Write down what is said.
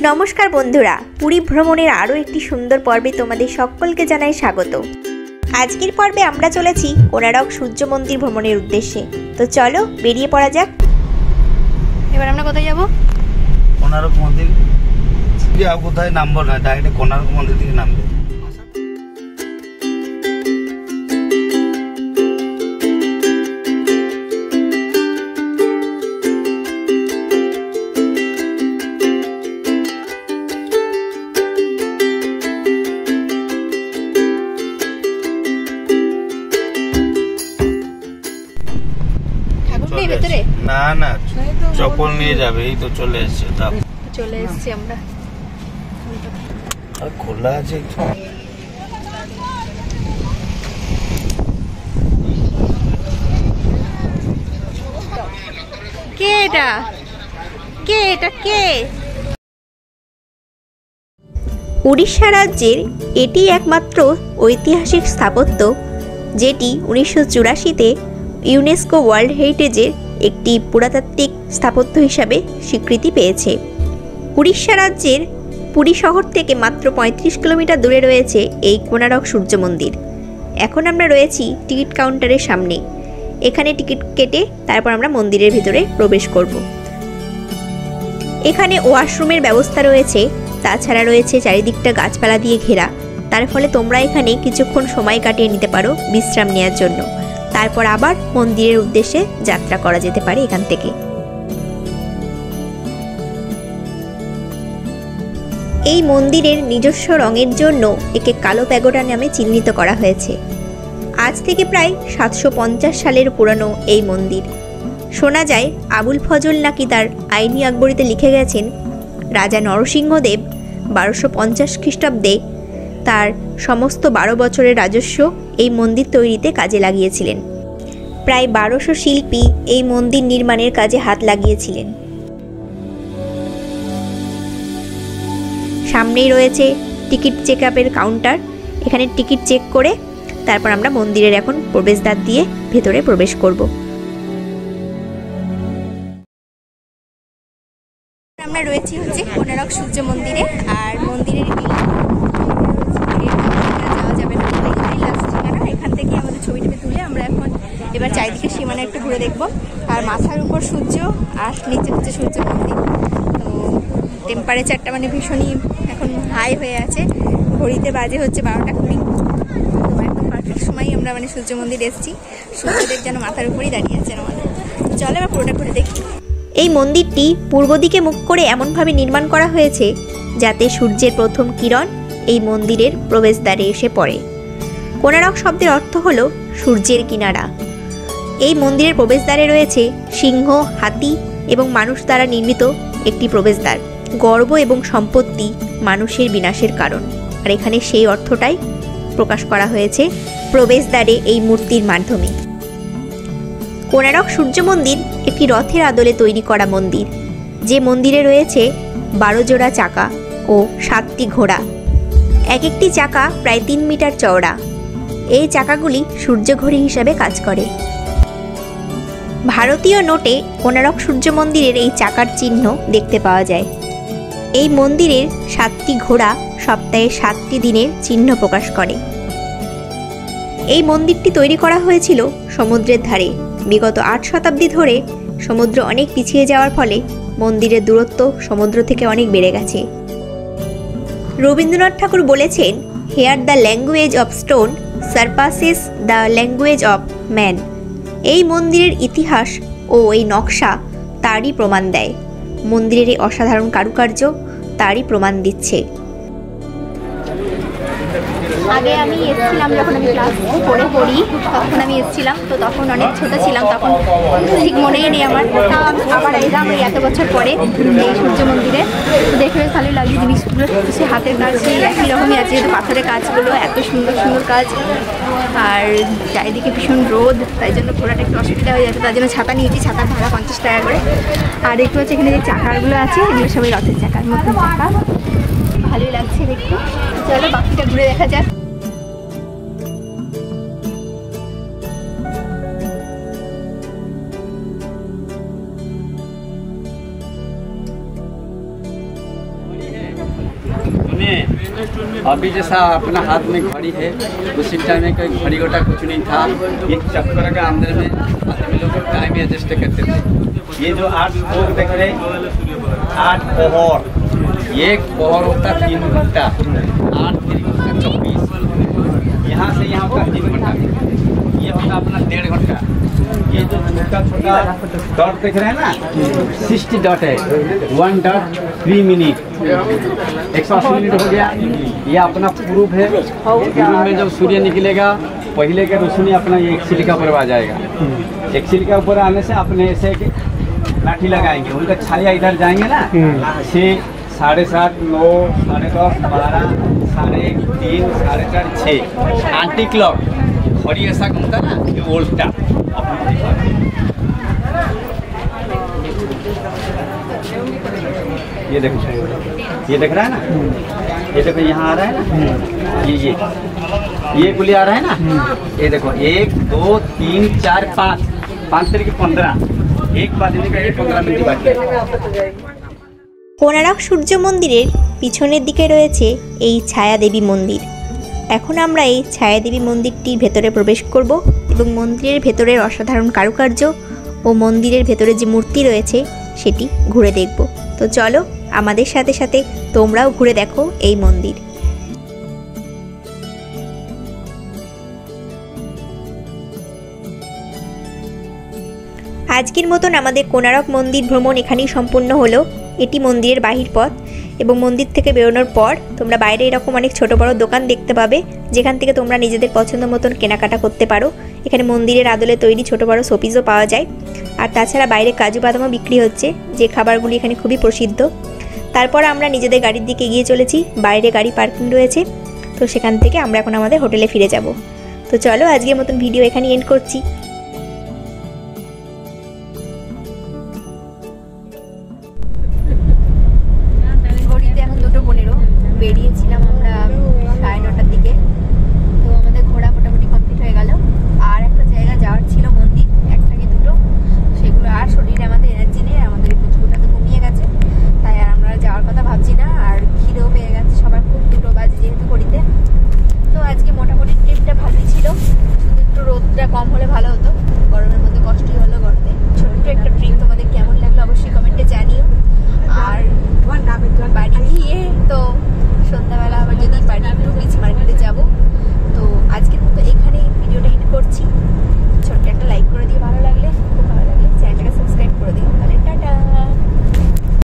নমস্কার বন্ধুরা, পুরী ভ্রমণের আরও একটি সুন্দর পর্বে তোমাদের সকলকে জানাই স্বাগত। আজকের পর্বে আমরা চলেছি কোণারক সূর্য মন্দির ভ্রমণের উদ্দেশ্যে। তো চলো বেরিয়ে পড়া যাক। এবার আমরা কোথায় যাব? কোণারক মন্দির। কোথায় নামবো না, ডাইরেক্ট কোণারক মন্দির থেকে নামবো। না না, চপ্পল নিয়ে যাবে। এই তো চলে এসছে। চলে এসছি আমরা। আর খোলা আছে। কে এটা? কে এটা? কে? উড়িষ্যা রাজ্যের এটি একমাত্র ঐতিহাসিক স্থাপত্য যেটি 1984-তে ইউনেস্কো ওয়ার্ল্ড হেরিটেজের একটি পুরাতাত্ত্বিক স্থাপত্য হিসাবে স্বীকৃতি পেয়েছে। উড়িষ্যা রাজ্যের পুরী শহর থেকে মাত্র 35 কিলোমিটার দূরে রয়েছে এই কোণারক সূর্য মন্দির। এখন আমরা রয়েছি টিকিট কাউন্টারের সামনে। এখানে টিকিট কেটে তারপর আমরা মন্দিরের ভিতরে প্রবেশ করব। এখানে ওয়াশরুমের ব্যবস্থা রয়েছে, তাছাড়া রয়েছে চারিদিকটা গাছপালা দিয়ে ঘেরা। তার ফলে তোমরা এখানে কিছুক্ষণ সময় কাটিয়ে নিতে পারো বিশ্রাম নেওয়ার জন্য। তারপর আবার মন্দিরের উদ্দেশ্যে যাত্রা করা যেতে পারে এখান থেকে। এই মন্দিরের নিজস্ব রঙের জন্য একে কালো প্যাগোডা নামে চিহ্নিত করা হয়েছে। আজ থেকে প্রায় 750 সালের পুরানো এই মন্দির। শোনা যায় আবুল ফজল নাকি তার আইনি আকবরীতে লিখে গেছেন রাজা নরসিংহদেব 1250 খ্রিস্টাব্দে তার সমস্ত 12 বছরের রাজস্ব এই মন্দির তৈরিতে কাজে লাগিয়েছিলেন। প্রায় 1200 শিল্পী এই মন্দির নির্মাণের কাজে হাত লাগিয়েছিলেন। সামনেই রয়েছে টিকিট চেক আপের কাউন্টার। এখানে টিকিট চেক করে তারপর আমরা মন্দিরের এখন প্রবেশদ্বার দিয়ে ভেতরে প্রবেশ করব। আমরা রয়েছি কোণারক সূর্য মন্দিরে। আর মন্দিরের যাওয়া যাবে না, এখান থেকে আমাদের ছবিটা তুলে আমরা এখন এবার চারিদিকে সীমানা একটু ঘুরে দেখব। আর মাথার উপর সূর্য আর নিচে হচ্ছে সূর্য মন্দির। তো টেম্পারেচারটা ভীষণই এখন হাই হয়ে আছে। ঘড়িতে বাজে হচ্ছে 12টা 20। তো একদম পারফেক্ট সময়ই আমরা সূর্য মন্দির এসেছি। সূর্যদেব যেন মাথার উপরেই দাঁড়িয়ে আছেন আমাদের। চলে এবার পুরোটা ঘুরে দেখি। এই মন্দিরটি পূর্ব দিকে মুখ করে এমনভাবে নির্মাণ করা হয়েছে যাতে সূর্যের প্রথম কিরণ এই মন্দিরের প্রবেশদ্বারে এসে পড়ে। কোণারক শব্দের অর্থ হল সূর্যের কিনারা। এই মন্দিরের প্রবেশদ্বারে রয়েছে সিংহ, হাতি এবং মানুষ দ্বারা নির্মিত একটি প্রবেশদ্বার। গর্ব এবং সম্পত্তি মানুষের বিনাশের কারণ, আর এখানে সেই অর্থটাই প্রকাশ করা হয়েছে প্রবেশদ্বারে এই মূর্তির মাধ্যমে। কোণারক সূর্য মন্দির একটি রথের আদলে তৈরি করা মন্দির, যে মন্দিরে রয়েছে 12 জোড়া চাকা ও 7টি ঘোড়া। এক একটি চাকা প্রায় 3 মিটার চওড়া। এই চাকাগুলি সূর্যঘড়ি হিসাবে কাজ করে। ভারতীয় নোটে কোণারক সূর্য মন্দিরের এই চাকার চিহ্ন দেখতে পাওয়া যায়। এই মন্দিরের 7টি ঘোড়া সপ্তাহে 7টি দিনের চিহ্ন প্রকাশ করে। এই মন্দিরটি তৈরি করা হয়েছিল সমুদ্রের ধারে। বিগত 8 শতাব্দী ধরে সমুদ্র অনেক পিছিয়ে যাওয়ার ফলে মন্দিরের দূরত্ব সমুদ্র থেকে অনেক বেড়ে গেছে। রবীন্দ্রনাথ ঠাকুর বলেছেন, here the language of stone surpasses the language of man. এই মন্দিরের ইতিহাস ও এই নকশা তারই প্রমাণ দেয়। মন্দিরের এই অসাধারণ কারুকার্য তারই প্রমাণ দিচ্ছে। আগে আমি এসেছিলাম, যখন আমি ক্লাস 4-এ পড়ি তখন আমি এসেছিলাম। তো তখন অনেক ছোটো ছিলাম, তখন ঠিক মনেই নেই আমার। আবার এলাম এই এত বছর পরে এই সূর্য মন্দিরে। দেখে বেশ ভালোই লাগে। জিনিসগুলো সে হাতের কাজ একই রকমই আছে, যেহেতু পাথরের কাজগুলো এত সুন্দর সুন্দর কাজ। আর চারিদিকে ভীষণ রোদ, তাই জন্য ঘোরাটা একটু অসুবিধা হয়ে যাচ্ছে। তার জন্য ছাতা নিয়েছি, ছাতার ভাড়া 50 টাকা করে। আর দেখতে পাচ্ছি এখানে যে চাকাগুলো আছে এগুলো সবাই রথের চাকা, নতুন চাকা। ভালোই লাগছে দেখতে। চলো বাকিটা ঘুরে দেখা যাক। अभी जैसा अपना हाथ में घड़ी है, उसी टाइम में कोई घड़ी घोटा कुछ नहीं था। एक चक्कर के अंदर में आदमी लोग टाइम एडजस्ट करते थे। ये जो 8 पोर देख रहे हैं, 8 पोहर, एक पोहर होता 3 घंटा, 8 3 घंटा 24। यहाँ से यहाँ होता 3 घंटा, ये होता अपना 1.5 घंटा। ये जो छोटा छोटा डॉट देख रहे हैं ना, 60 डॉट है, 1 डॉट 3 मिनट, 180 मिनट हो गया। ये अपना प्रूफ है। प्रूफ में जब सूर्य निकलेगा, पहले के रोशनी अपना ये एक्सिल का ऊपर आ जाएगा। एक्सिल का ऊपर आने से अपने ऐसे लाठी लगाएंगे, उनका छाया इधर जाएंगे ना, 6 7:30 9 10:30 12 1:30 3 4:30 6 एंटी क्लॉक घड़ी ऐसा घूमता ना, ये उल्टा। ये देखो, ये देख रहा है ना, ये देखो यहाँ आ रहा है ना, ये गुली आ रहा है ना, ये देखो 1 2 3 4 5 5 तरीके 15, एक बाजने का 15 मिनट बाकी। কোনারক সূর্য মন্দিরের পিছনের দিকে রয়েছে এই ছায়া দেবী মন্দির। এখন আমরা এই ছায়া দেবী মন্দিরটির ভেতরে প্রবেশ করব এবং মন্দিরের ভেতরের অসাধারণ কারুকার্য ও মন্দিরের ভেতরে যে মূর্তি রয়েছে সেটি ঘুরে দেখব। তো চলো আমাদের সাথে সাথে তোমরাও ঘুরে দেখো এই মন্দির। আজকের মতন আমাদের কোনারক মন্দির ভ্রমণ এখানেই সম্পূর্ণ হলো। এটি মন্দিরের বাহির পথ এবং মন্দির থেকে বেরোনোর পর তোমরা বাইরে এরকম অনেক ছোট বড় দোকান দেখতে পাবে, যেখান থেকে তোমরা নিজেদের পছন্দ মতন কেনাকাটা করতে পারো। এখানে মন্দিরের আদলে তৈরি ছোট বড় শোপিসও পাওয়া যায়। আর তাছাড়া বাইরে কাজু বাদামও বিক্রি হচ্ছে, যে খাবারগুলি এখানে খুবই প্রসিদ্ধ। তারপর আমরা নিজেদের গাড়ির দিকে এগিয়ে চলেছি। বাইরে গাড়ি পার্কিং রয়েছে, তো সেখান থেকে আমরা এখন আমাদের হোটেলে ফিরে যাব। তো চলো আজকের মতন ভিডিও এখানে এন্ড করছি।